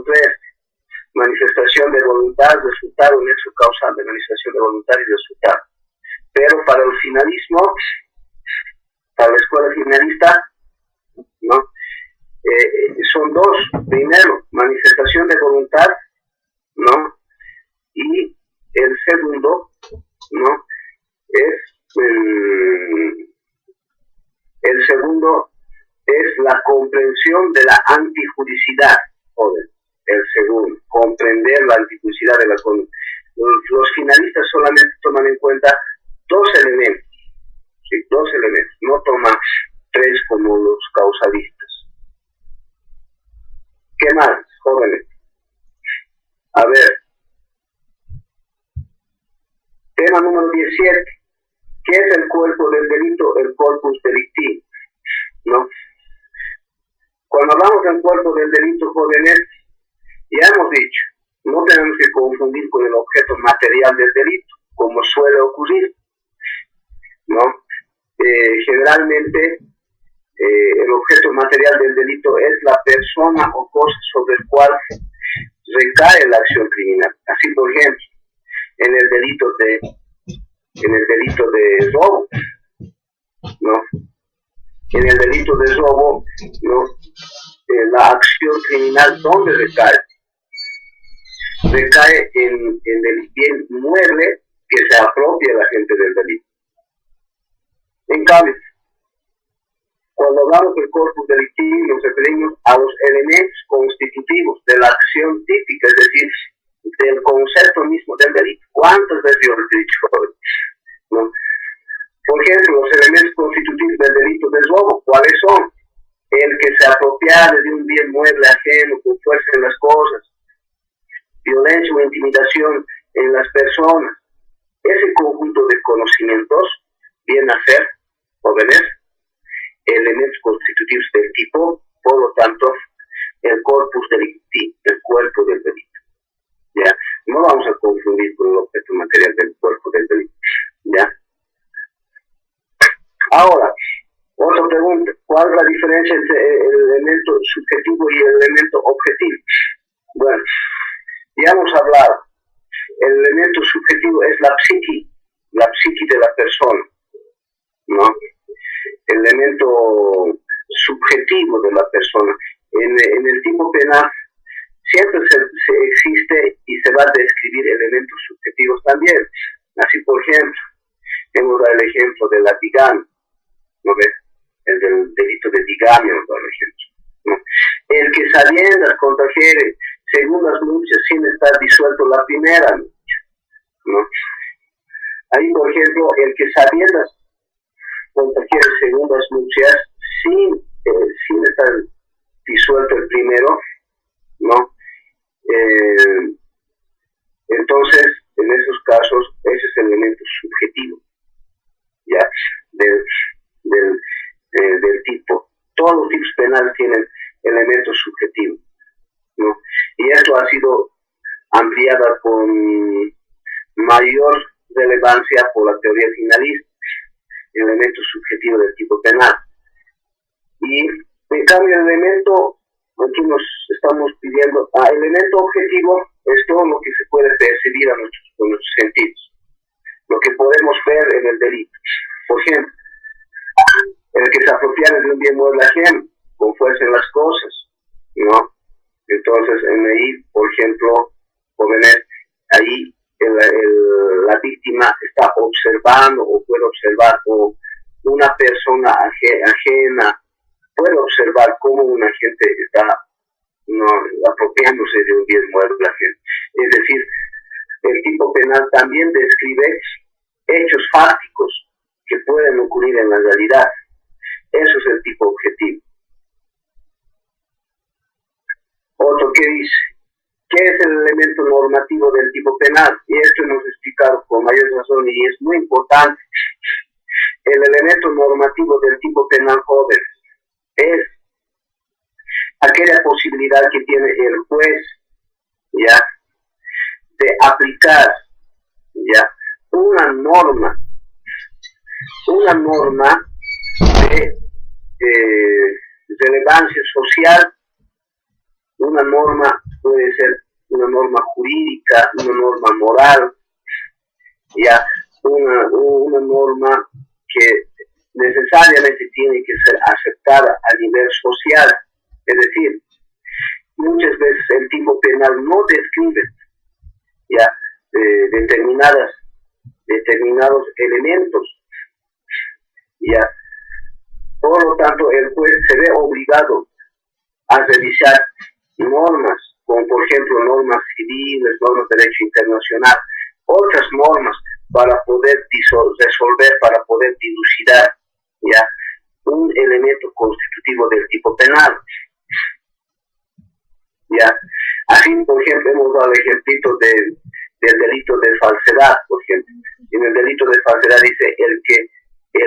3, manifestación de voluntad, resultado, nexo causal de manifestación de voluntad y resultado. Pero para el finalismo, para la escuela finalista, ¿no? Son dos. Primero, manifestación de voluntad, ¿no? Y el segundo, ¿no? El segundo es la comprensión de la antijudicidad, joven. El segundo, comprender la antijudicidad de la conducta. Los finalistas solamente toman en cuenta dos elementos, ¿sí? Dos elementos, no toman tres como los causalistas. ¿Qué más, jóvenes? A ver, tema número 17. ¿Qué es el cuerpo del delito? El corpus delicti, ¿no? Cuando hablamos del cuerpo del delito, jóvenes, ya hemos dicho, no tenemos que confundir con el objeto material del delito, como suele ocurrir, ¿no? Generalmente, el objeto material del delito es la persona o cosa sobre el cual recae la acción criminal. Así, por ejemplo, en el delito de robo, ¿no? En el delito de robo, ¿no? La acción criminal, ¿dónde recae? Recae en el bien mueble que se apropia la gente del delito. En cambio, cuando hablamos del corpus delictivo, nos referimos a los elementos constitutivos de la acción típica, es decir, del concepto mismo del delito. ¿Cuántas veces yo lo he dicho? ¿No? Por ejemplo, los elementos constitutivos del delito del robo, ¿cuáles son? El que se apropiare de un bien mueble ajeno con fuerza en las cosas, violencia o intimidación en las personas. Ese conjunto de conocimientos viene a ser, jóvenes, elementos constitutivos del tipo, por lo tanto, el corpus delicti, el cuerpo del delito. ¿Ya? No vamos a confundir con el objeto material del cuerpo del delito. ¿Ya? Ahora, otra pregunta, ¿cuál es la diferencia entre el elemento subjetivo y el elemento objetivo? Bueno, ya hemos hablado, el elemento subjetivo es la psiqui de la persona, ¿no? El elemento subjetivo de la persona. En el tipo penal siempre se existe y se va a describir elementos subjetivos también. Así, por ejemplo, hemos dado el ejemplo del latigano, ¿no ves? El del delito de bigamia, por ejemplo, ¿no? El que sabiendas contrajere segundas nupcias sin estar disuelto la primera nupcia, ¿no? Ahí, por ejemplo, el que sabiendas contrajere segundas nupcias sin estar disuelto el primero, ¿no? Entonces, en esos casos, ese es el elemento subjetivo, ¿ya? Del tipo. Todos los tipos penales tienen elementos subjetivos, ¿no? Y esto ha sido ampliada con mayor relevancia por la teoría finalista, el elemento subjetivo del tipo penal. Y en cambio el elemento, aquí nos estamos pidiendo, el elemento objetivo es todo lo que se puede percibir con nuestros sentidos, lo que podemos ver en el delito. Por ejemplo, el que se apropiare de un bien mueble ajeno, con fuerza en las cosas, ¿no? Entonces, ahí, por ejemplo, jóvenes, ahí la víctima está observando o puede observar, o una persona ajena puede observar cómo un agente está apropiándose de un bien mueble ajeno. Es decir, el tipo penal también describe hechos fácticos que pueden ocurrir en la realidad. Eso es el tipo objetivo. Otro que dice, ¿qué es el elemento normativo del tipo penal? Y esto hemos explicado con mayor razón y es muy importante. El elemento normativo del tipo penal, jóvenes, es aquella posibilidad que tiene el juez, ¿ya?, de aplicar, ¿ya?, una norma de relevancia social, una norma puede ser una norma jurídica, una norma moral, ya una norma que necesariamente tiene que ser aceptada a nivel social. Es decir, muchas veces el tipo penal no describe ya determinados elementos, ya. Por lo tanto, el juez se ve obligado a revisar normas, como por ejemplo normas civiles, normas de derecho internacional, otras normas para poder resolver, para poder dilucidar ya un elemento constitutivo del tipo penal. Ya. Así, por ejemplo, hemos dado el ejemplito del delito de falsedad, por ejemplo. En el delito de falsedad dice el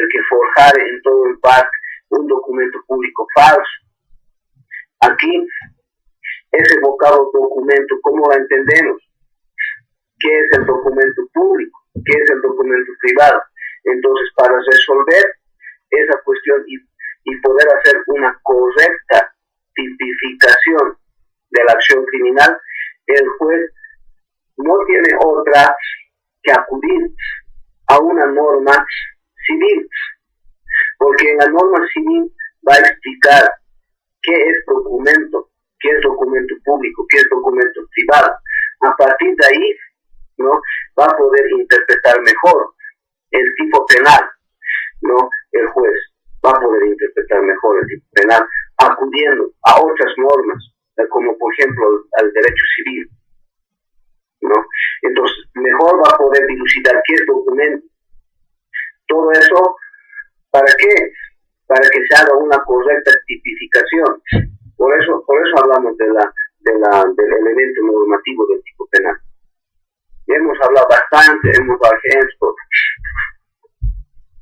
que forjare en todo el parte un documento público falso. Aquí, ese vocablo documento, ¿cómo lo entendemos? ¿Qué es el documento público? ¿Qué es el documento privado? Entonces, para resolver esa cuestión y poder hacer una correcta tipificación de la acción criminal, el juez no tiene otra que acudir a una norma civil, porque en la norma civil va a explicar qué es documento público, qué es documento privado. A partir de ahí, ¿no?, va a poder interpretar mejor el tipo penal, ¿no? El juez va a poder interpretar mejor el tipo penal acudiendo a otras normas, como por ejemplo al derecho civil, ¿no? Entonces, mejor va a poder dilucidar qué es documento. Todo eso, ¿para qué? Para que se haga una correcta tipificación. Por eso hablamos del elemento normativo del tipo penal. Ya hemos hablado bastante, hemos dado ejemplos.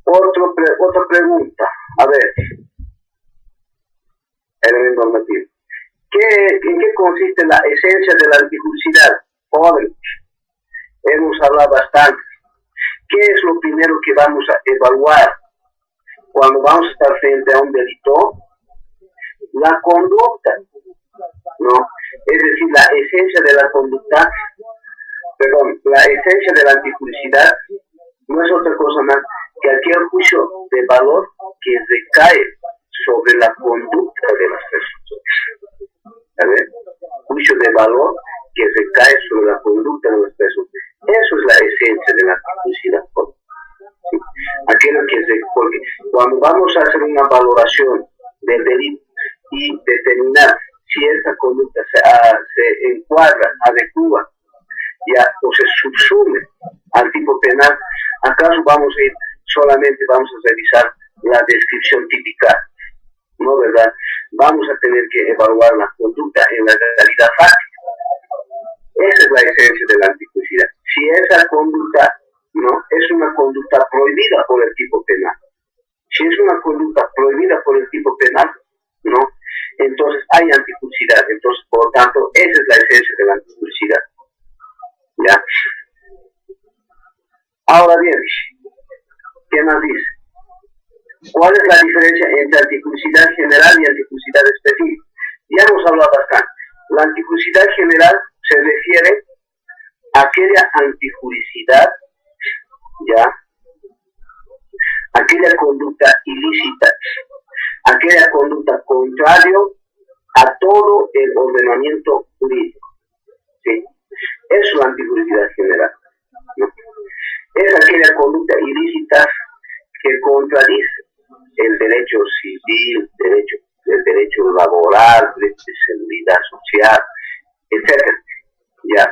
Otra pregunta, a ver, elemento normativo. ¿En qué consiste la esencia de la antijuricidad? Joven, hemos hablado bastante. ¿Qué es lo primero que vamos a evaluar cuando vamos a estar frente a un delito? La conducta, ¿no? Es decir, la esencia de la conducta, la esencia de la antijuricidad no es otra cosa más que aquel juicio de valor que recae sobre la conducta de las personas. ¿Sabes? Juicio de valor que recae sobre la conducta de las personas. Eso es la esencia de la antijuricidad. ¿Sí? Aquello porque cuando vamos a hacer una valoración del delito y determinar si esta conducta se encuadra, adecua, ya, o se subsume al tipo penal, ¿acaso solamente vamos a revisar la descripción típica? No, ¿verdad? Vamos a tener que evaluar la conducta en la realidad fáctica. Esa es la esencia de la antijuricidad. Si esa conducta no es una conducta prohibida por el tipo penal, si es una conducta prohibida por el tipo penal, ¿no?, entonces hay antijuricidad. Entonces, por lo tanto, esa es la esencia de la antijuricidad. ¿Ya? Ahora bien, ¿qué más dice? ¿Cuál es la diferencia entre antijuricidad general y antijuricidad específica? Ya hemos hablado bastante. La antijuricidad general se refiere a aquella antijuricidad, ¿ya?, aquella conducta ilícita, aquella conducta contrario a todo el ordenamiento jurídico. ¿Sí? Eso es la antijuricidad general, ¿no? Es aquella conducta ilícita que contradice el derecho civil, el derecho laboral, el derecho de seguridad social, etc. Ya,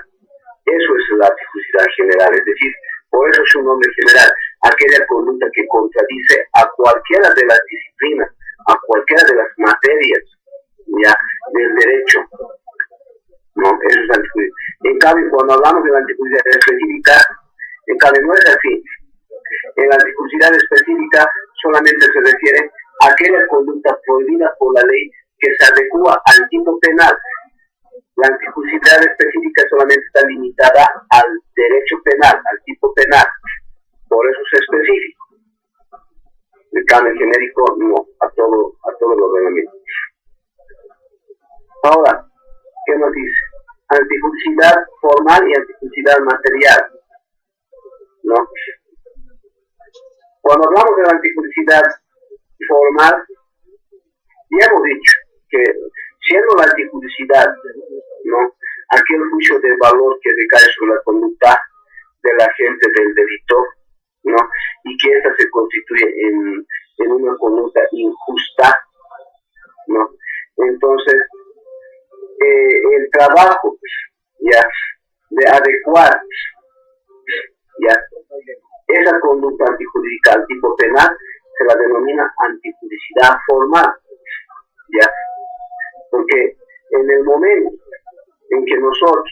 eso es la antijuricidad general, es decir, por eso es un nombre general, aquella conducta que contradice a cualquiera de las disciplinas, a cualquiera de las materias, ya, del derecho. No, eso es antijuricidad. En cambio, cuando hablamos de la antijuricidad específica, en cambio no es así. En la antijuricidad específica solamente se refiere a aquella conducta prohibida por la ley que se adecua al tipo penal. La antijuricidad específica solamente está limitada al derecho penal, al tipo penal. Por eso es específico. En cambio, el genérico no, a todo el ordenamiento. Ahora, ¿qué nos dice? antijudicidad formal y antijudicidad material, ¿no? Cuando hablamos de la antijudicidad formal, ya hemos dicho que siendo la antijudicidad, ¿no?, aquel juicio de valor que recae sobre la conducta del agente del delito, ¿no?, y que ésta se constituye en una conducta injusta, ¿no? Entonces, el trabajo ya de adecuar ya esa conducta antijurídica al tipo penal se la denomina antijudicidad formal, ya, porque en el momento en que nosotros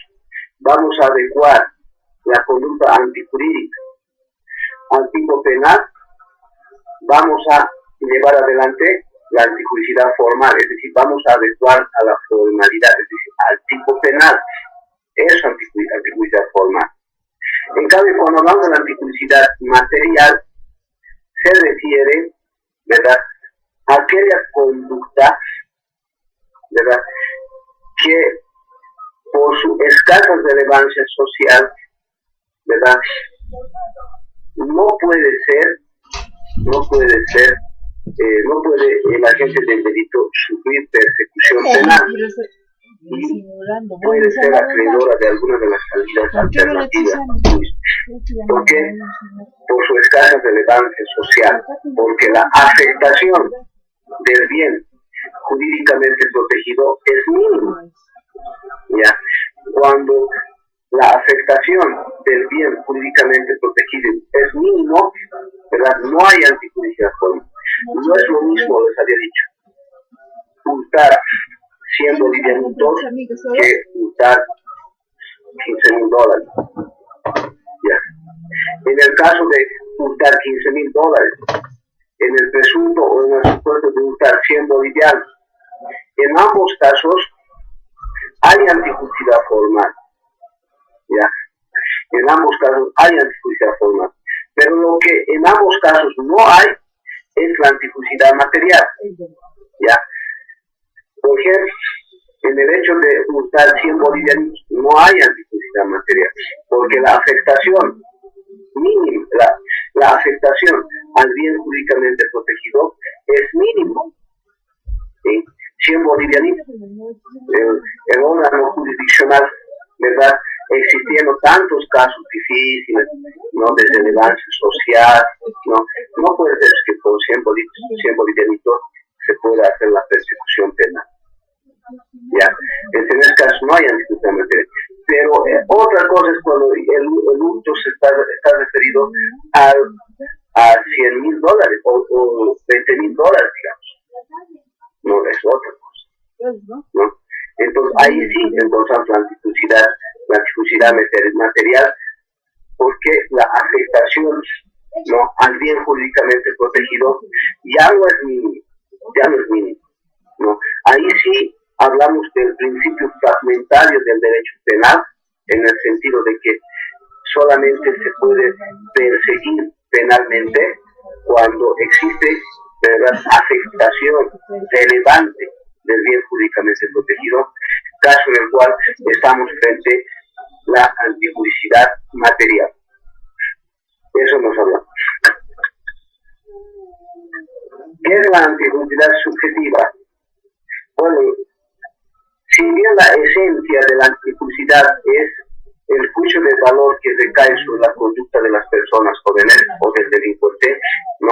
vamos a adecuar la conducta antijurídica al tipo penal, vamos a llevar adelante la antijudicidad formal, es decir, vamos a adecuar a la formalidad, es decir, al tipo penal. Eso es antijudicidad formal. En cambio, cuando hablamos de la antijudicidad material, se refiere, ¿verdad?, a aquellas conductas, ¿verdad?, que por su escasa relevancia social, ¿verdad?, no puede el agente del delito sufrir persecución penal y puede ser acreedora de alguna de las salidas alternativas. ¿Por qué? Por su escasa relevancia social, porque la afectación del bien jurídicamente protegido es mínima. ¿Ya? Cuando la afectación del bien jurídicamente protegido es mínimo, ¿verdad?, no hay antijudicidad formal. No es lo mismo, les había dicho, hurtar 100 bolivianitos que hurtar $15,000. ¿Ya? En el caso de hurtar $15,000, en el presunto o en el supuesto de hurtar 100 bolivianos, en ambos casos hay antijudicidad formal. ¿Ya? En ambos casos hay antijudicidad formal. Pero lo que en ambos casos no hay es la antijudicidad material. ¿Ya? Por ejemplo, en el hecho de hurtar 100 bolivianos no hay antijudicidad material, porque la afectación mínima, la afectación al bien jurídicamente protegido es mínimo. ¿Sí? 100 bolivianitos, el órgano jurisdiccional, ¿verdad?, existiendo tantos casos difíciles, ¿no?, de relevancia social, no puede ser que con 100 bolivianitos se pueda hacer la persecución penal. ¿Ya? En ese caso no hay antijudicidad material. Pero otra cosa es cuando el hurto está referido a $100,000 o $20,000, digamos. No es otra cosa, ¿no? Entonces ahí sí encontramos la antijudicidad material, porque la afectación, ¿no?, al bien jurídicamente protegido ya no es mínimo, ¿no? Ahí sí hablamos del principio fragmentario del derecho penal, en el sentido de que solamente se puede perseguir penalmente cuando existe, ¿verdad?, afectación relevante del bien jurídicamente protegido, caso en el cual estamos frente a la antijudicidad material. Eso nos hablamos. ¿Qué es la antijudicidad subjetiva? Bueno, si bien la esencia de la antijudicidad es el juicio de valor que recae sobre la conducta de las personas jóvenes o del delincuente, no.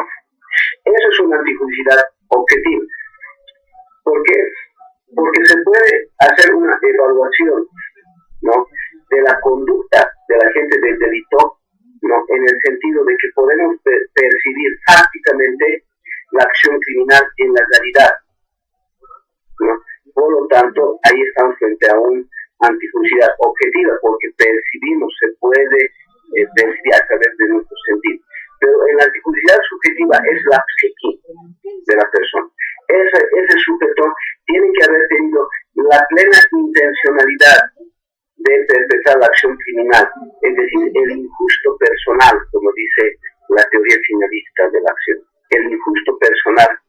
Eso es una antijudicidad objetiva. ¿Por qué? Porque se puede hacer una evaluación, ¿no?, de la conducta del agente del delito, ¿no?, en el sentido de que podemos percibir fácticamente la acción criminal en la realidad, ¿no? Por lo tanto, ahí estamos frente a una antijudicidad objetiva, porque se puede percibir a través de nuestros sentidos. Pero en la antijudicidad subjetiva es la psique de la persona. Ese sujeto tiene que haber tenido la plena intencionalidad de perpetrar la acción criminal, es decir, el injusto personal, como dice la teoría finalista de la acción. El injusto personal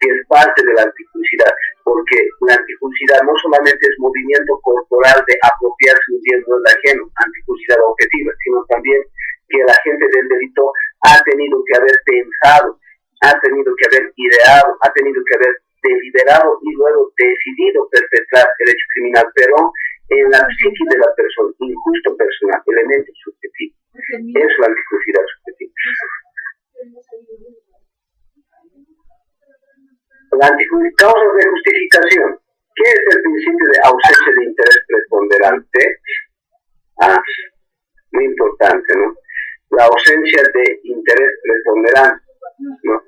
que es parte de la antijuicidad, porque la antijuicidad no solamente es movimiento corporal de apropiarse un bien no ajeno, antijuicidad objetiva, sino también que el agente del delito ha tenido que haber pensado, ha tenido que haber ideado, ha tenido que haber deliberado y luego decidido perpetrar el hecho criminal, pero en la psique de la persona, injusto personal, elemento subjetivo. Es la antijuicidad subjetiva. La causas de justificación. ¿Qué es el principio de ausencia de interés preponderante? Muy importante, ¿no? La ausencia de interés preponderante, ¿no?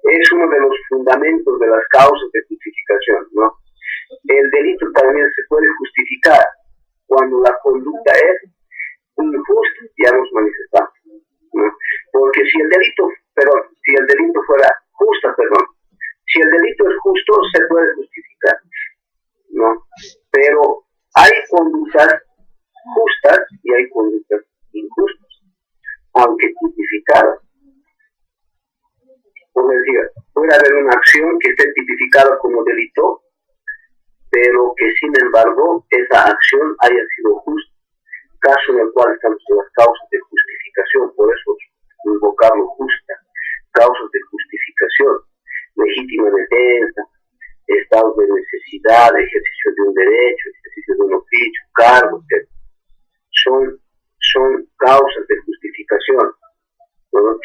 Es uno de los fundamentos de las causas de justificación, ¿no? El delito también se puede justificar cuando la conducta es injusta, ya hemos manifestado, ¿no? Porque si el delito fuera justa, si el delito es justo, se puede justificar, ¿no? Pero hay conductas justas y hay conductas injustas, aunque tipificadas. Por decir, puede haber una acción que esté tipificada como delito, pero que sin embargo esa acción haya sido justa, caso en el cual estamos en las causas de justificación, por eso invocarlo justa, causas de justificación, legítima defensa, estado de necesidad, ejercicio de un derecho, ejercicio de un oficio, cargo, etc. Son causas de justificación, ¿no?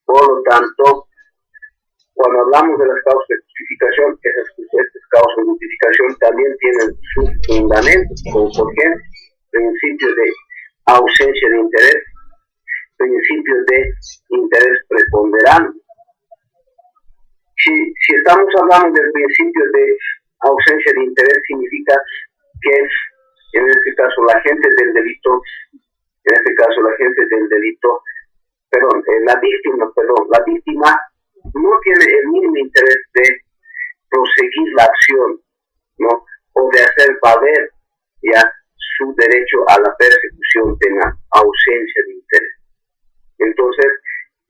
Por lo tanto, cuando hablamos de las causas de justificación, estas causas de justificación también tienen sus fundamentos, como por ejemplo, principio de ausencia de interés, principio de interés preponderante. Si estamos hablando del principio de ausencia de interés, significa que en este caso la agente del delito, la víctima no tiene el mínimo interés de proseguir la acción, ¿no? O de hacer valer ya su derecho a la persecución penal, ausencia de interés. Entonces,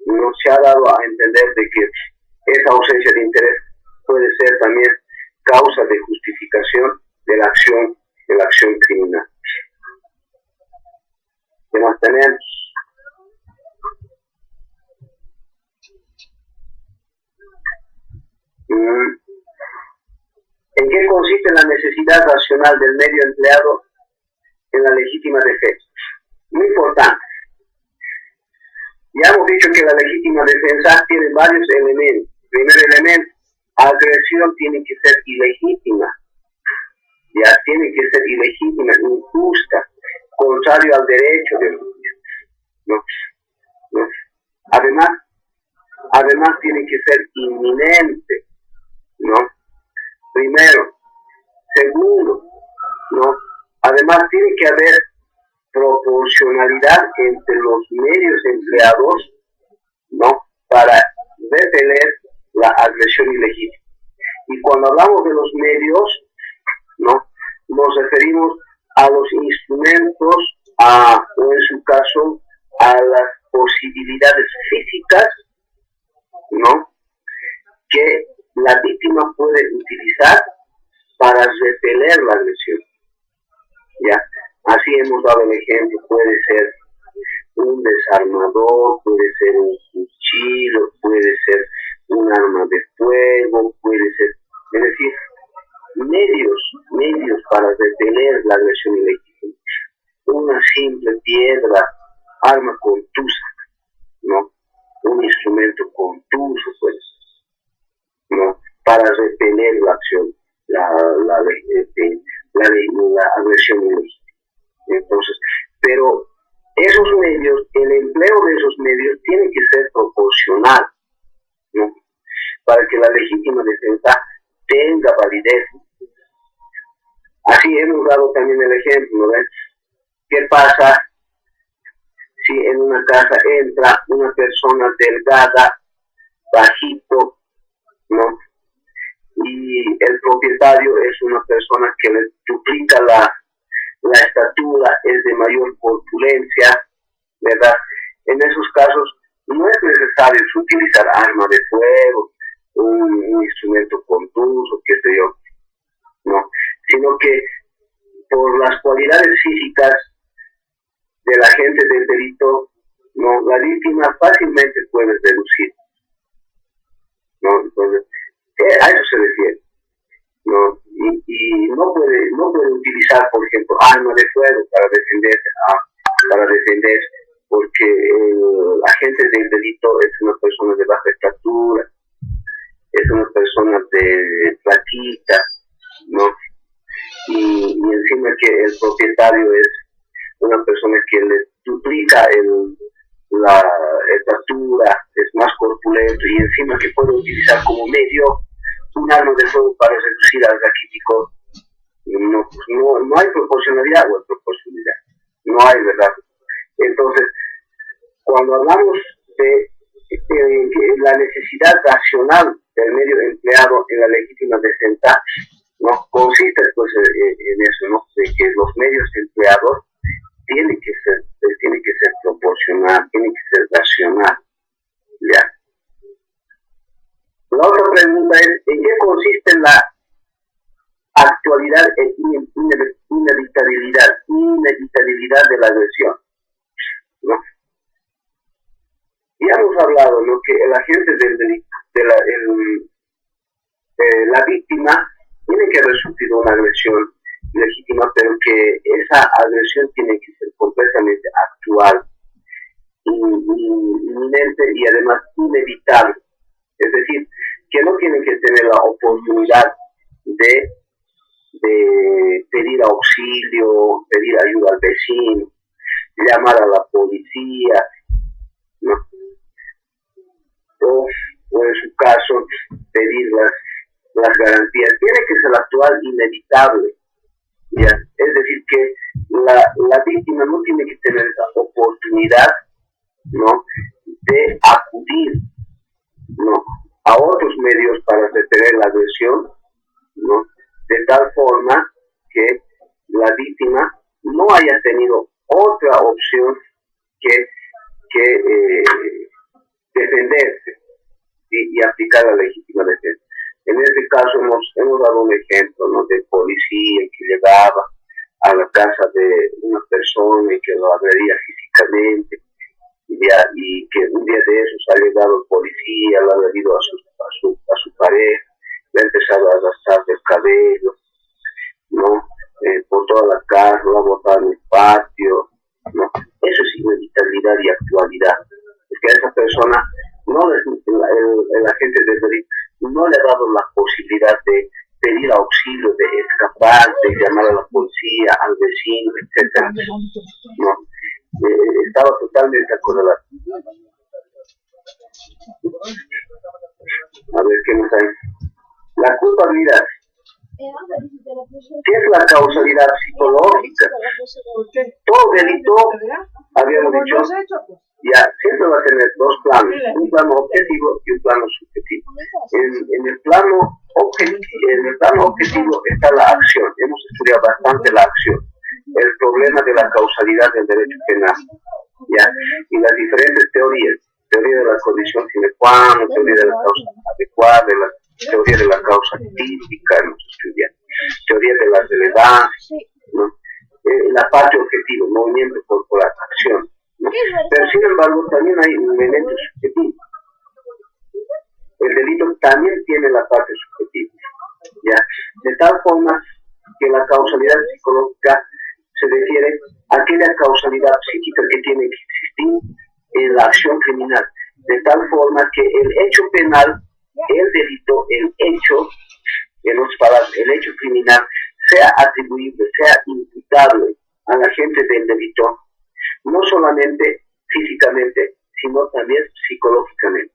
nos se ha dado a entender de que esa ausencia de interés puede ser también causa de justificación de la acción criminal. ¿Qué más tenemos? ¿En qué consiste la necesidad racional del medio empleado en la legítima defensa? Muy importante. Ya hemos dicho que la legítima defensa tiene varios elementos. Primer elemento, agresión tiene que ser ilegítima. Ya tiene que ser ilegítima, injusta, contrario al derecho del juicio, ¿no? Además tiene que ser inminente, ¿no? Primero. Segundo, ¿no? Además tiene que haber proporcionalidad entre los medios empleados, ¿no? Para repeler la agresión ilegítima. Y cuando hablamos de los medios, ¿no? Nos referimos a los instrumentos, o en su caso, a las posibilidades físicas, ¿no? Que la víctima puede utilizar para repeler la agresión. Ya, así hemos dado el ejemplo, puede ser un desarmador, puede ser un cuchillo, puede ser un arma de fuego, puede ser, es decir, medios para repeler la agresión ilegítima. Una simple piedra, arma contusa, ¿no? Un instrumento contuso, pues, ¿no? Para repeler la acción, la agresión ilegítima. Entonces, pero esos medios, el empleo de esos medios tiene que ser proporcional, ¿no? Para que la legítima defensa tenga validez. Así hemos dado también el ejemplo, ¿ves? ¿Qué pasa si en una casa entra una persona delgada, bajito, ¿no? Y el propietario es una persona que le duplica la estatura, es de mayor corpulencia, ¿verdad? En esos casos no es necesario utilizar arma de fuego, un instrumento contuso, qué sé yo, no, sino que por las cualidades físicas del agente del delito, no, la víctima fácilmente puede deducir, ¿no? Entonces, a eso se refiere, ¿no? Y no puede utilizar, por ejemplo, arma de fuego para defenderse, porque el agente del delito es una persona de baja estatura, es una persona de flaquita, ¿no? Y encima que el propietario es una persona que le duplica la estatura, es más corpulento y encima que puede utilizar como medio un arma de fuego para reducir al raquítico. No hay proporcionalidad o proporcionalidad, no hay, ¿verdad? Entonces, cuando hablamos de la necesidad racional del medio empleado en la legítima defensa, no consiste pues en eso, ¿no? De que los medios empleados tienen que ser proporcional, tienen que ser racional, ¿ya? La otra pregunta es, ¿en qué consiste la actualidad e inevitabilidad de la agresión? ¿No? Ya hemos hablado, ¿no?, que el agente del delito, la víctima tiene que haber sufrido una agresión legítima, pero que esa agresión tiene que ser completamente actual, inminente y además inevitable. Es decir, que no tienen que tener la oportunidad de pedir auxilio, pedir ayuda al vecino, llamar a la policía, ¿no? O en su caso pedir las garantías. Tiene que ser actual, inevitable, ¿ya? Es decir, que la víctima no tiene que tener la oportunidad, ¿no?, de acudir, ¿no?, a otros medios para detener la agresión, ¿no?, de tal forma que la víctima no haya tenido otra opción que defenderse y aplicar la legítima defensa. En este caso hemos dado un ejemplo, ¿no?, de policía que llegaba a la casa de una persona y que lo agredía físicamente, y que un día de esos ha llegado el policía, lo ha agredido a su pareja, le ha empezado a arrastrar del cabello, ¿no?, por toda la casa, lo ha botado en el patio, ¿no? Eso es inevitabilidad y actualidad. Es que a esa persona el agente del delito no le ha dado la posibilidad de pedir auxilio, de escapar, de llamar a la policía, al vecino, etcétera, ¿no? Estaba totalmente acorralado. A ver, ¿qué más hay? La culpabilidad. ¿Qué es la causalidad psicológica? Todo delito, habíamos dicho, ya siempre va a tener dos planos, un plano objetivo y un plano subjetivo. En el plano objetivo está la acción. Hemos estudiado bastante la acción, el problema de la causalidad del derecho penal, ¿ya? Y las diferentes teorías, teoría de la condición sine qua non, teoría de la causa adecuada, teoría de la causa típica, hemos estudiado, teoría de la relevancia, ¿no? La parte objetiva, movimiento corporal, acción, ¿no? Pero sin embargo también hay un elemento subjetivo. El delito también tiene la parte subjetiva, ¿ya? De tal forma que la causalidad psicológica se refiere a aquella causalidad psíquica que tiene que existir en la acción criminal, de tal forma que el hecho penal, el delito, el hecho, en otras palabras, el hecho criminal, sea atribuible, sea imputable al agente del delito, no solamente físicamente, sino también psicológicamente.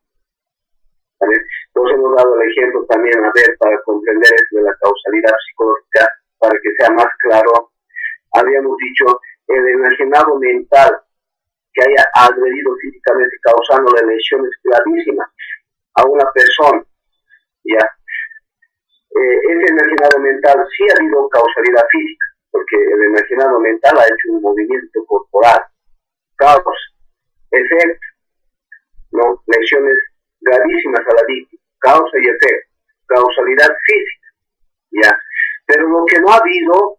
¿Vale? Entonces hemos dado el ejemplo también, a ver, para comprender esto de la causalidad psicológica, para que sea más claro, habíamos dicho el enajenado mental que haya agredido físicamente, causándole lesiones gravísimas a una persona, ¿ya? Ese enajenado mental sí ha habido causalidad física, porque el enajenado mental ha hecho un movimiento corporal, causa, efecto, ¿no?, lesiones gravísimas a la víctima, causa y efecto, causalidad física, ¿ya? Pero lo que no ha habido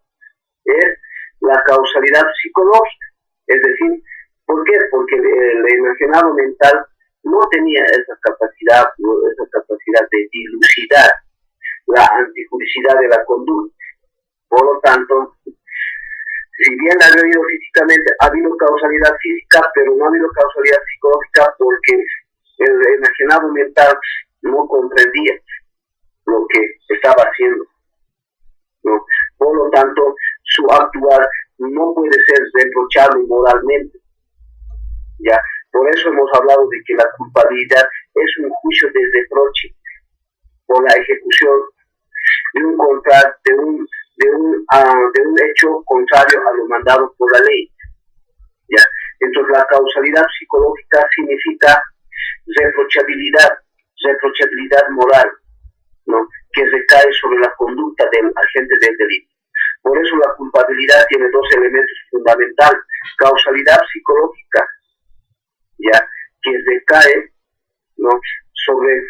es la causalidad psicológica, es decir, ¿por qué? Porque el enajenado mental no tenía esa capacidad de dilucidar la antijuricidad de la conducta. Por lo tanto, si bien ha habido físicamente, ha habido causalidad física, pero no ha habido causalidad psicológica porque el enajenado mental no comprendía lo que estaba haciendo, ¿no? Por lo tanto, su actuar no puede ser reprochable moralmente, ¿ya? Por eso hemos hablado de que la culpabilidad es un juicio de reproche por la ejecución de un hecho contrario a lo mandado por la ley, ¿ya? Entonces la causalidad psicológica significa reprochabilidad moral, ¿no? Que recae sobre la conducta del agente del delito. Por eso la culpabilidad tiene dos elementos fundamentales: causalidad psicológica, ya, que recae, ¿no?, sobre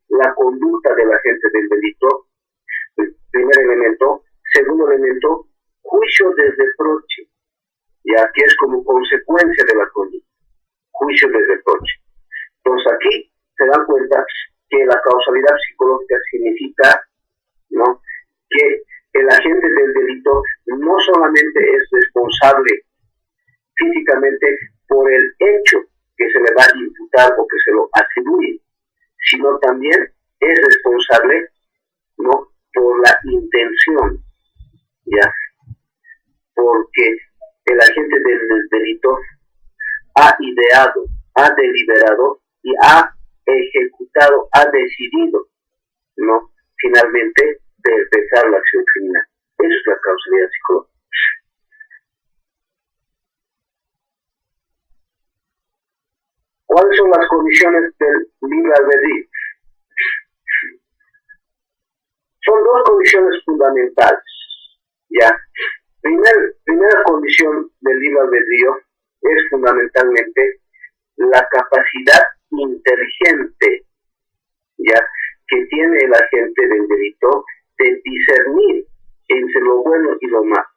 la conducta del agente del delito, el primer elemento. Segundo elemento, juicio de reproche, ya, que es como consecuencia de la conducta, juicio de reproche. Entonces aquí se dan cuenta que la causalidad psicológica significa, ¿no?, que el agente del delito no solamente es responsable físicamente por el hecho que se le va a imputar o que se lo atribuye, sino también es responsable, ¿no?, por la intención, ya, porque el agente del delito ha ideado, ha deliberado y ha ejecutado, ha decidido, ¿no?, finalmente perpetrar la acción criminal. Eso es la causalidad psicológica. ¿Cuáles son las condiciones del libre albedrío? Son dos condiciones fundamentales, ¿ya? Primera condición del libre albedrío es fundamentalmente la capacidad inteligente, ¿ya?, que tiene el agente del delito de discernir entre lo bueno y lo malo,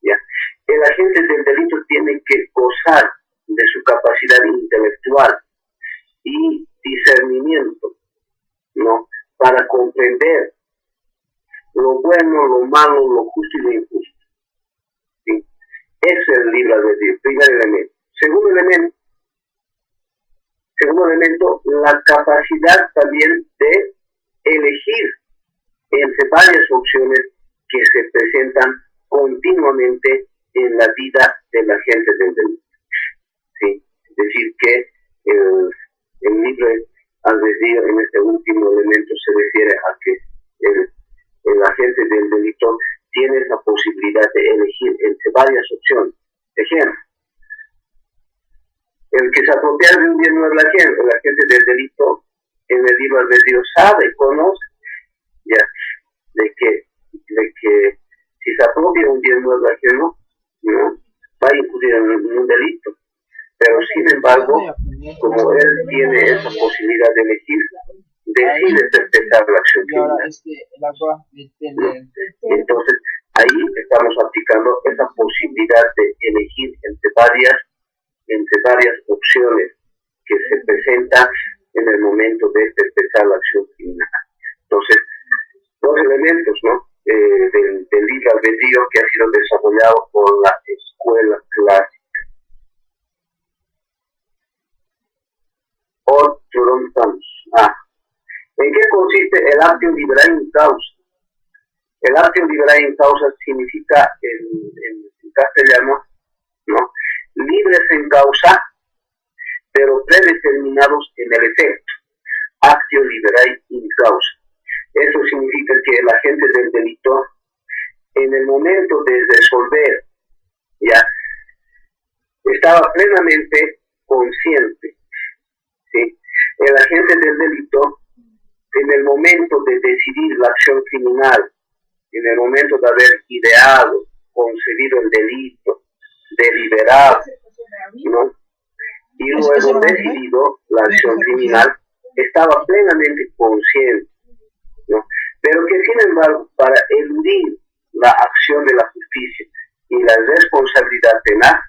¿ya? El agente del delito tiene que gozar de su capacidad intelectual y discernimiento, ¿no?, para comprender lo bueno, lo malo, lo justo y lo injusto, ¿sí? Ese es el libre albedrío, primer elemento. Segundo elemento, la capacidad también de elegir entre varias opciones que se presentan continuamente en la vida del agente del delito, ¿sí? Es decir, que el libre albedrío en este último elemento se refiere a que el agente del delito tiene esa posibilidad de elegir entre varias opciones. Ejemplo, el que se apropia de un bien no es el agente del delito en el libre albedrío sabe, conoce, ya, de que si se apropia un bien no es ajeno, ¿no?, va a incurrir en un delito. Pero sin embargo, como él tiene esa posibilidad de elegir, decide perpetrar la acción criminal. Entonces, ahí estamos aplicando esa posibilidad de elegir entre varias opciones que se presentan en el momento de perpetrar la acción criminal. Entonces, dos elementos, ¿no?, del libre albedrío que ha sido desarrollado por la escuela clásica. ¿Dónde estamos? ¿En qué consiste el actio liberae in causa? El actio liberae in causa significa en castellano, ¿no?, libres en causa, pero predeterminados en el efecto. Actio liberae in causa. Eso significa que el agente del delito, en el momento de resolver, ya, estaba plenamente consciente, ¿sí? El agente del delito, en el momento de decidir la acción criminal, en el momento de haber ideado, concebido el delito, deliberado, ¿no?, y luego decidido la acción criminal, estaba plenamente consciente, ¿no? Pero que sin embargo, para eludir la acción de la justicia y la responsabilidad penal,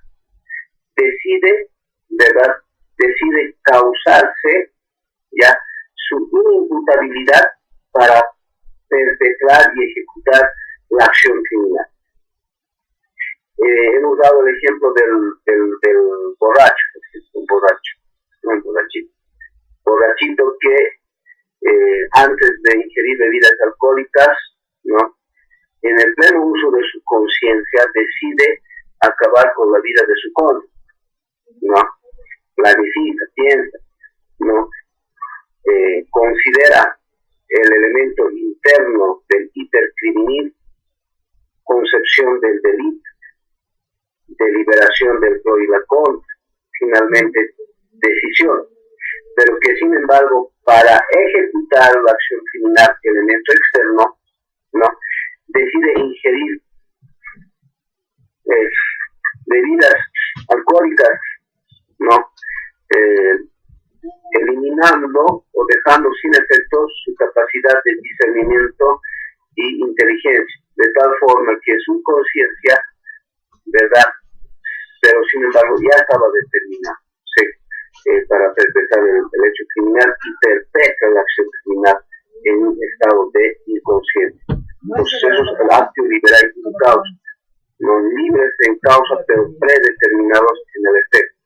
decide, ¿verdad?, decide causarse ya su inimputabilidad para perpetrar y ejecutar la acción criminal. Hemos dado el ejemplo del borracho, un borracho, no un borrachito que antes de ingerir bebidas alcohólicas, ¿no?, en el pleno uso de su conciencia decide acabar con la vida de su cónyuge, ¿no? Planifica, piensa, ¿no? Considera el elemento interno del hipercriminal, concepción del delito, deliberación del pro y la contra, finalmente decisión, pero que sin embargo para ejecutar la acción criminal, elemento externo, ¿no?, decide ingerir bebidas alcohólicas, ¿no?, eliminando o dejando sin efecto su capacidad de discernimiento y inteligencia, de tal forma que su conciencia, ¿verdad?, pero sin embargo ya estaba determinada, ¿sí?, para perpetrar el hecho criminal y perpetra la acción criminal en un estado de inconsciencia. Entonces eso es el acto liberal sin causa, no libres en causa, pero predeterminados en el efecto.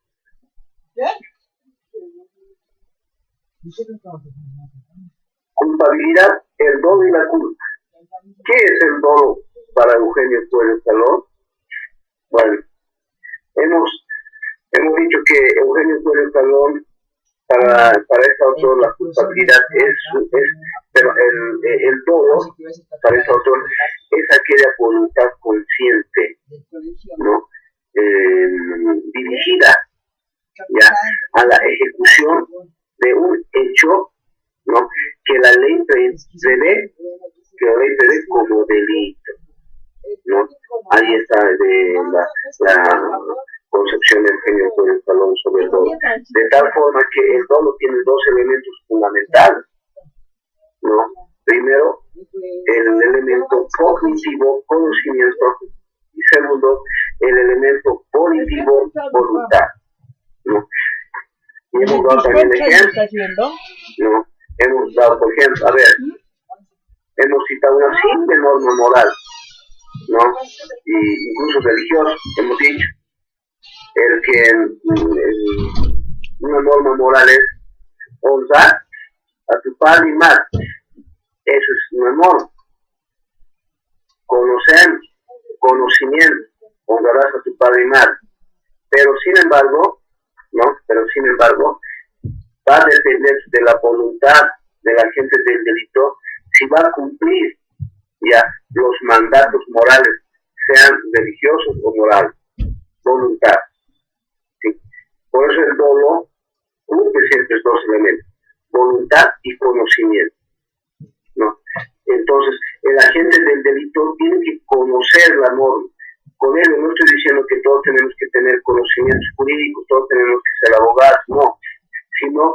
Culpabilidad, el dolo y la culpa. ¿Qué es el dolo para Eugenio Coelho Calón? Bueno, hemos dicho que Eugenio Coelho Calón, para este autor, la culpabilidad pero el dolo, para este autor, es aquella voluntad consciente, ¿no?, dirigida ya a la ejecución de un hecho, ¿no?, que la ley prevé como delito, ¿no? Ahí está la concepción del Eugenio Coelho Calón sobre el dolo, de tal forma que el dolo tiene dos elementos fundamentales, ¿no? Primero, el elemento cognitivo, conocimiento, y segundo, el elemento volitivo, voluntad, ¿no? Y hemos dado también ejemplos, ¿no? Hemos dado, por ejemplo, hemos citado una simple norma moral, ¿no?, y incluso religiosa, hemos dicho, una norma moral es honrar a tu padre y madre, eso es una norma. Conocimiento, honrarás a tu padre y madre, pero sin embargo, va a depender de la voluntad del agente del delito si va a cumplir ya los mandatos morales, sean religiosos o morales. Voluntad, ¿sí? Por eso el dolo cumple siempre dos elementos, voluntad y conocimiento, ¿no? Entonces el agente del delito tiene que conocer la norma. Con ello no estoy diciendo que todos tenemos que tener conocimientos jurídicos, todos tenemos que ser abogados, no, sino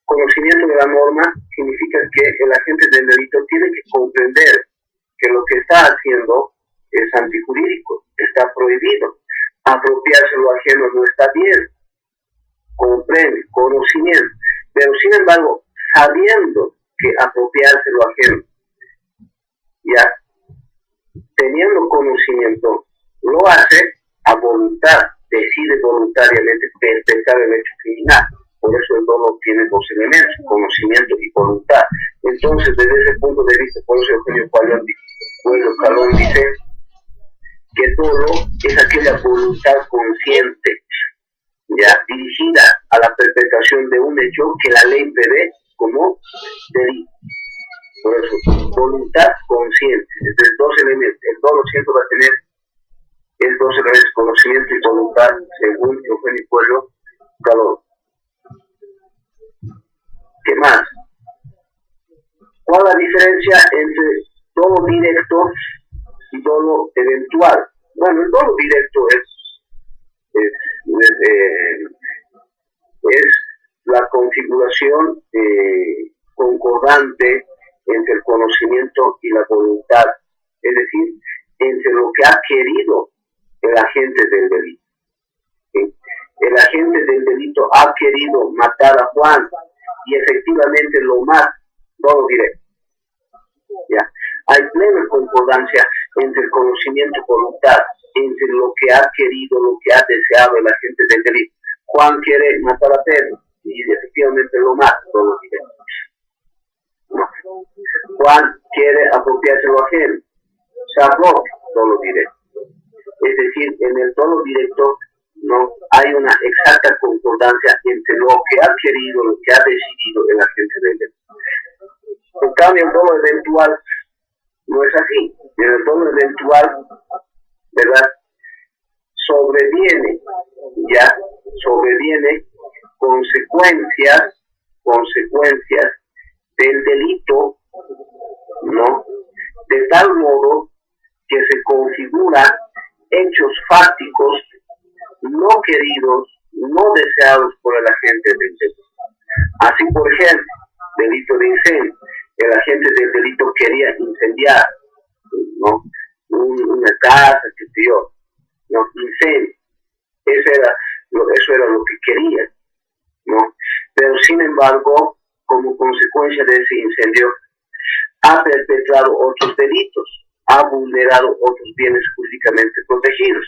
conocimiento de la norma significa que el agente del delito tiene que comprender que lo que está haciendo es antijurídico, está prohibido, apropiarse lo ajeno no está bien, comprende, conocimiento, pero sin embargo, sabiendo que apropiarse lo ajeno, ya teniendo conocimiento, lo hace a voluntad, decide voluntariamente perpetrar el hecho criminal. Por eso el dolo tiene dos elementos, conocimiento y voluntad. Entonces, desde ese punto de vista, por eso Eugenio Coelho Calón dice que el dolo es aquella voluntad consciente, ya dirigida a la perpetración de un hecho que la ley prevé como delito. Por eso, voluntad consciente, entre dos elementos. El dolo siempre va a tener dos elementos, conocimiento y voluntad, según Eugenio Coelho Calón. ¿Qué más? ¿Cuál es la diferencia entre dolo directo y dolo eventual? Bueno, el dolo directo es la configuración concordante entre el conocimiento y la voluntad, es decir, entre lo que ha querido el agente del delito. ¿Sí? El agente del delito ha querido matar a Juan y efectivamente lo mata, no lo diré. ¿Ya? Hay plena concordancia entre el conocimiento y voluntad, entre lo que ha querido, lo que ha deseado el agente del delito. Juan quiere matar a Pedro y efectivamente lo mata, no lo diré. No. Juan quiere apropiarse lo ajeno, se apropia, no lo diré. Es decir, en el dolo directo no hay una exacta concordancia entre lo que ha querido, lo que ha decidido el agente del delito. En cambio, el dolo eventual no es así. En el dolo eventual, ¿verdad? Sobreviene consecuencias del delito, ¿no? De tal modo que se configura hechos fácticos no queridos, no deseados por el agente del delito. Así, por ejemplo, delito de incendio. El agente del delito quería incendiar, ¿no? Una casa, qué sé yo, ¿no? Incendio. Eso era lo que quería, ¿no? Pero sin embargo, como consecuencia de ese incendio, ha perpetrado otros delitos, ha vulnerado otros bienes jurídicamente protegidos.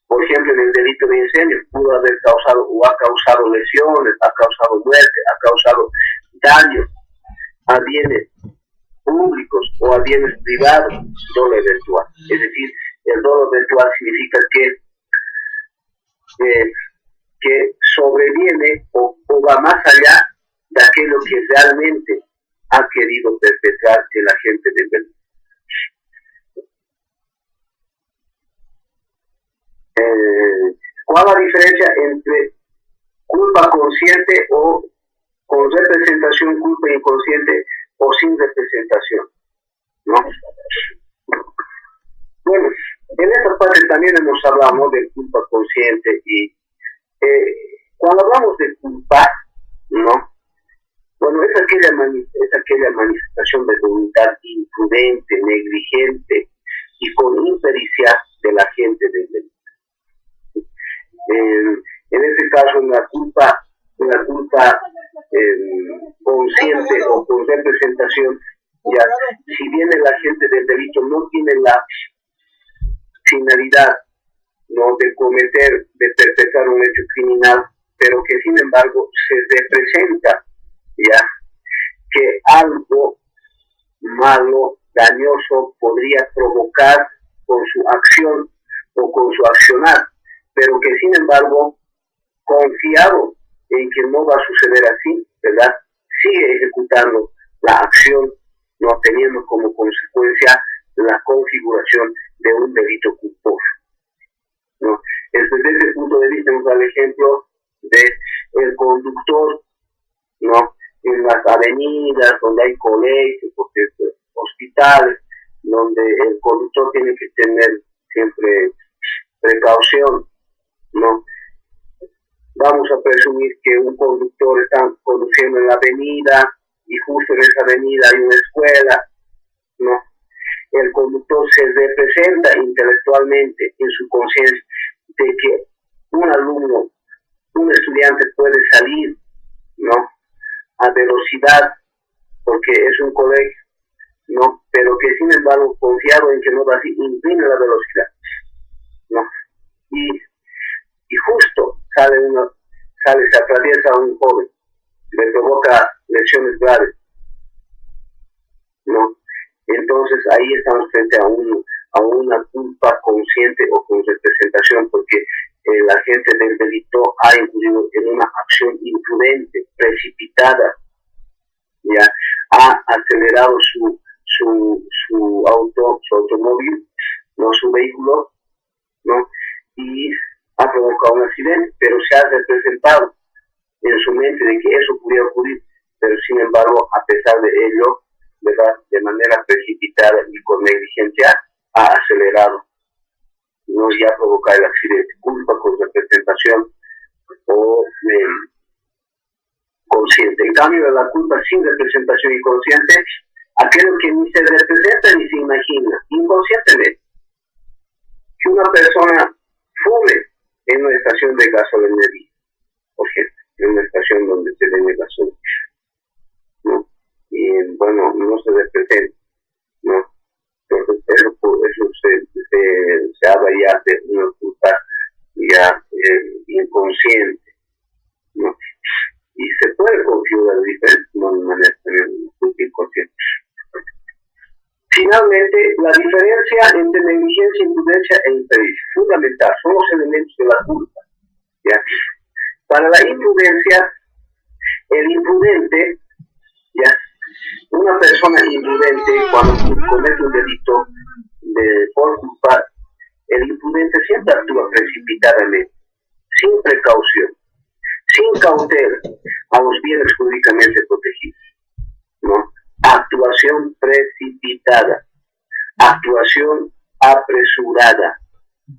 Por ejemplo, en el delito de incendio pudo haber causado o ha causado lesiones, ha causado muerte, ha causado daño a bienes públicos o a bienes privados, dolo eventual. Es decir, el dolo eventual significa que sobreviene o va más allá de aquello que realmente ha querido perpetrar el agente del delito. ¿Cuál es la diferencia entre culpa consciente o con representación, culpa inconsciente o sin representación? ¿No? Bueno, en esta parte también hemos hablado, ¿no?, de culpa consciente y cuando hablamos de culpa, ¿no? Bueno, es aquella manifestación de voluntad imprudente, negligente y con impericia del agente del delito. En este caso, una culpa consciente o con representación, ya, si bien el agente del delito no tiene la finalidad, ¿no?, de perpetrar un hecho criminal, pero que sin embargo se representa, ya, que algo malo, dañoso podría provocar con su acción o con su accionar, pero que sin embargo, confiado en que no va a suceder así, ¿verdad?, sigue ejecutando la acción, no teniendo como consecuencia la configuración de un delito culposo, ¿no? Desde ese punto de vista nos da el ejemplo de el conductor, ¿no?, en las avenidas donde hay colegios, hospitales, donde el conductor tiene que tener siempre precaución, ¿no? Vamos a presumir que un conductor está conduciendo en la avenida y justo en esa avenida hay una escuela, ¿no? El conductor se representa intelectualmente en su conciencia de que un alumno, un estudiante puede salir, ¿no?, a velocidad porque es un colegio, ¿no?, pero que sin embargo, confiado en que no va a imprime la velocidad, ¿no? Y justo se atraviesa a un joven, le provoca lesiones graves, ¿no? Entonces ahí estamos frente a una culpa consciente o con representación, porque el agente del delito ha incurrido en una acción imprudente, precipitada, ya, ha acelerado su automóvil, no su vehículo, ¿no?, y ha provocado un accidente, pero se ha representado en su mente de que eso pudiera ocurrir, pero sin embargo, a pesar de ello, ¿verdad?, de manera precipitada y con negligencia, ha acelerado, no ya provocar el accidente. Culpa con representación o consciente. En cambio, la culpa sin representación inconsciente, aquello que ni se representa ni se imagina, inconscientemente. Que una persona fume en una estación de gasolinería, por ejemplo, en una estación donde se vende gasolina, ¿no? Y bueno, no se representa, ¿no? Entonces, eso se habla ya de una culpa ya inconsciente, ¿no? Y se puede configurar de diferentes maneras también una culpa inconsciente. Finalmente, la diferencia entre negligencia, imprudencia e impericia, fundamental, son los elementos de la culpa, ¿ya? Para la imprudencia, el imprudente, ¿ya? Una persona imprudente, cuando comete un delito por culpa, el imprudente siempre actúa precipitadamente, sin precaución, sin cautela a los bienes jurídicamente protegidos, ¿no? Actuación precipitada, actuación apresurada,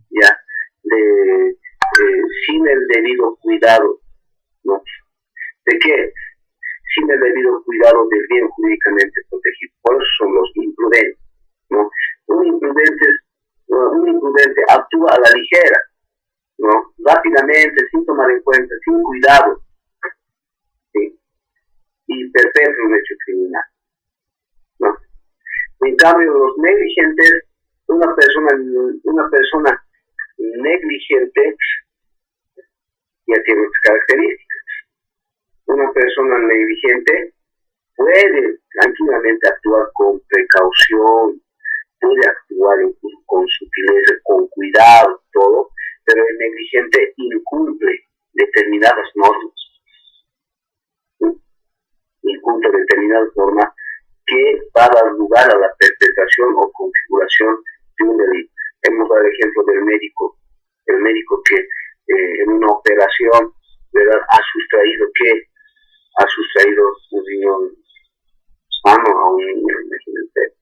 ¿ya? Sin el debido cuidado, ¿no? ¿De qué? Sin el debido cuidado del bien jurídicamente protegido. Por eso son los imprudentes, ¿no? Un imprudente actúa a la ligera, ¿no? Rápidamente, sin tomar en cuenta, sin cuidado, ¿sí? Y perpetra un hecho criminal, ¿no? En cambio, los negligentes, una persona negligente ya tiene otras características. Una persona negligente puede tranquilamente actuar con precaución, puede actuar incluso con sutileza, con cuidado, todo, pero el negligente incumple determinadas normas. Incumple determinadas normas que va a dar lugar a la perpetración o configuración de un delito. Hemos dado el ejemplo del médico que en una operación, ¿verdad?, ha sustraído un riñón sano a un niño, imagínense.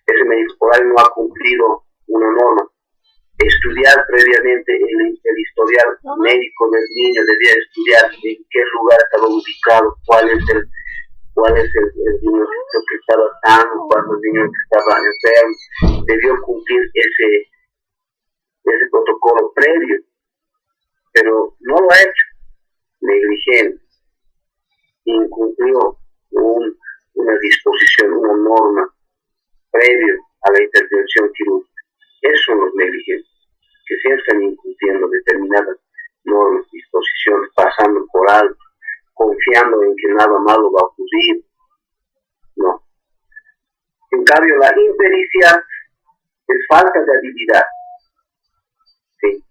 Ese médico por ahí no ha cumplido una norma. Estudiar previamente el historial médico del niño, debía estudiar en qué lugar estaba ubicado, cuál es el niño que estaba sano, cuál es el niño que estaba enfermo. Debió cumplir ese protocolo previo, pero no lo ha hecho. Negligente, incumplió una disposición, una norma previo a la intervención quirúrgica. Esos son los negligentes, que siempre están incumpliendo determinadas normas, disposiciones, pasando por alto, confiando en que nada malo va a ocurrir. No. En cambio, la impericia es falta de habilidad. ¿Sí?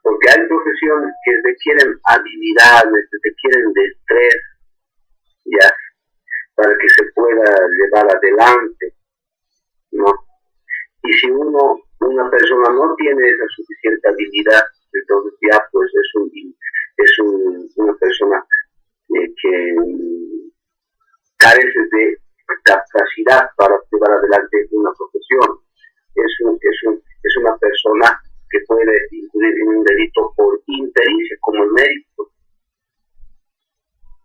Porque hay profesiones que requieren habilidades, que requieren destreza, ya, para que se pueda llevar adelante, ¿no? Y si una persona no tiene esa suficiente habilidad, entonces ya pues es una persona que carece de capacidad para llevar adelante una profesión. Es una persona que puede incurrir en un delito por impericia, como el médico.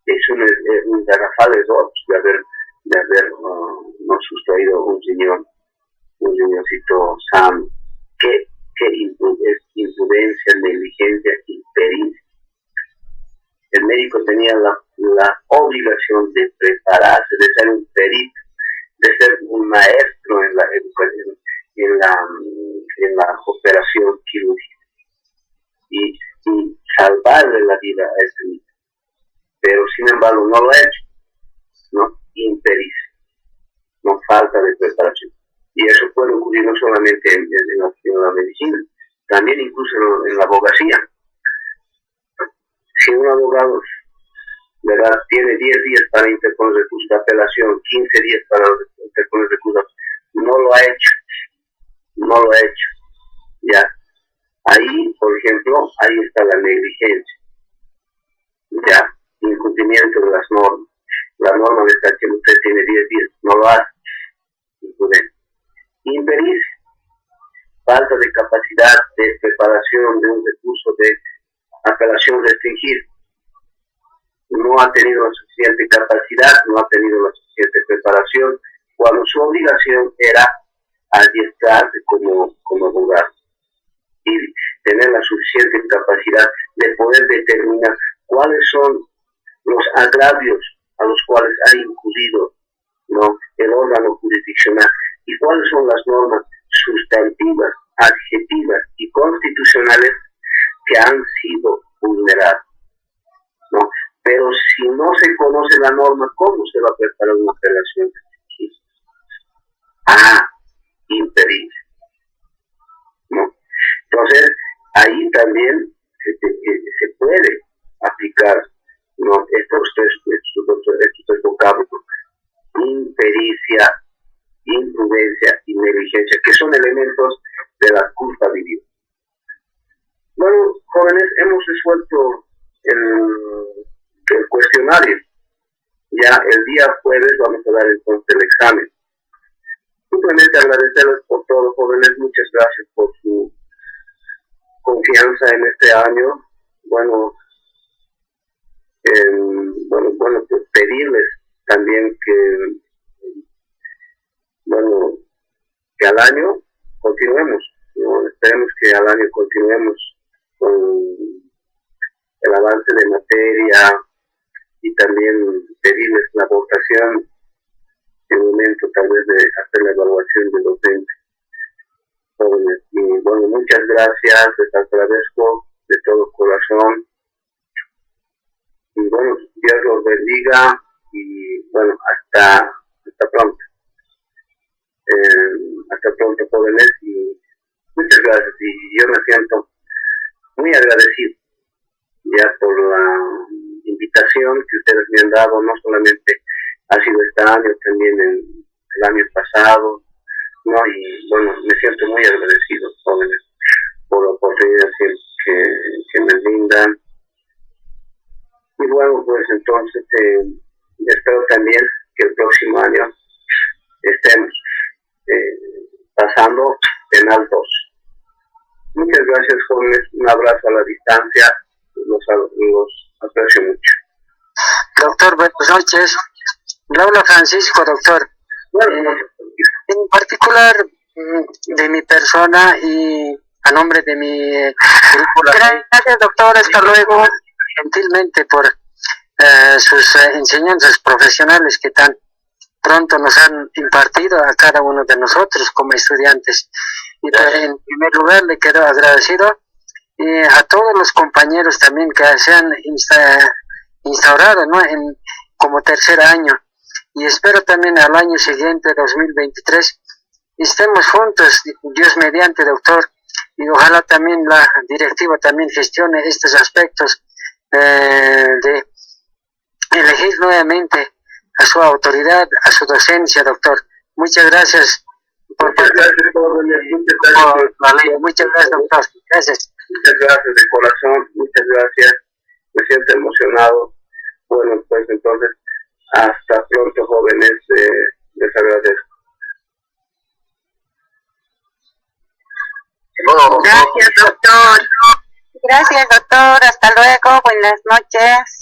Es un garrafal error de haber no sustraído un riñoncito sano. ¿Qué es imprudencia, negligencia, impericia? El médico tenía la obligación de prepararse, de ser un perito, de ser un maestro en la operación quirúrgica y salvarle la vida a ese niño. Pero sin embargo no lo ha hecho, ¿no? Impericia, no, falta de preparación. Y eso puede ocurrir no solamente en la medicina, también incluso en la abogacía. Si un abogado, ¿verdad?, tiene 10 días para interponer recursos de apelación, 15 días para interponer recursos, no lo ha hecho, ya. Ahí, por ejemplo, ahí está la negligencia, ya, incumplimiento de las normas. La norma le está diciendo, usted tiene 10 días, no lo hace. Impericia, falta de capacidad de preparación de un recurso de apelación restringida, no ha tenido la suficiente capacidad, no ha tenido la suficiente preparación, cuando su obligación era adiestrarse como abogado y tener la suficiente capacidad de poder determinar cuáles son los agravios a los cuales ha incurrido, ¿no?, el órgano jurisdiccional y cuáles son las normas sustantivas, adjetivas y constitucionales que han sido vulneradas, ¿no? Pero si no se conoce la norma, ¿cómo se va a preparar una apelación de justicia? Imperible, ¿no? Entonces, ahí también se puede aplicar, ¿no?, estos tres vocablos: impericia, imprudencia y negligencia, que son elementos de la culpabilidad. Bueno, jóvenes, hemos resuelto el cuestionario. Ya el día jueves vamos a dar entonces el examen. Simplemente agradecerles por todo, jóvenes. Muchas gracias por su confianza en este año. Bueno, pues pedirles también que al año continuemos, ¿no? Esperemos que al año continuemos con el avance de materia y también pedirles la votación en el momento tal vez de hacer la evaluación de docentes jóvenes. Y bueno, muchas gracias, les agradezco de todo corazón y bueno, Dios los bendiga y bueno, hasta pronto. Hasta pronto, jóvenes, y muchas gracias. Y yo me siento muy agradecido ya por la invitación que ustedes me han dado. No solamente ha sido este año, también el año pasado, ¿no? Y bueno, me siento muy agradecido, jóvenes, por la oportunidad que me brindan. Y bueno, pues entonces espero también que el próximo año estemos pasando penal 2. Muchas gracias, jóvenes. Un abrazo a la distancia. Los aprecio mucho. Doctor, buenas noches. Le habla Francisco, doctor. En particular, de mi persona y a nombre de mi grupo. Gracias, doctor. Hasta luego. Gentilmente por sus enseñanzas profesionales que tan pronto nos han impartido a cada uno de nosotros como estudiantes. Y en primer lugar le quedo agradecido y a todos los compañeros también que se han instaurado, ¿no?, como tercer año, y espero también al año siguiente, 2023, estemos juntos, Dios mediante, doctor, y ojalá también la directiva también gestione estos aspectos de elegir nuevamente a su autoridad, a su docencia, doctor. Muchas gracias muchas gracias, doctor. Gracias. Muchas gracias de corazón, muchas gracias. Me siento emocionado. Bueno, pues entonces, hasta pronto, jóvenes. Les agradezco. Gracias, doctor. Gracias, doctor. Hasta luego. Buenas noches.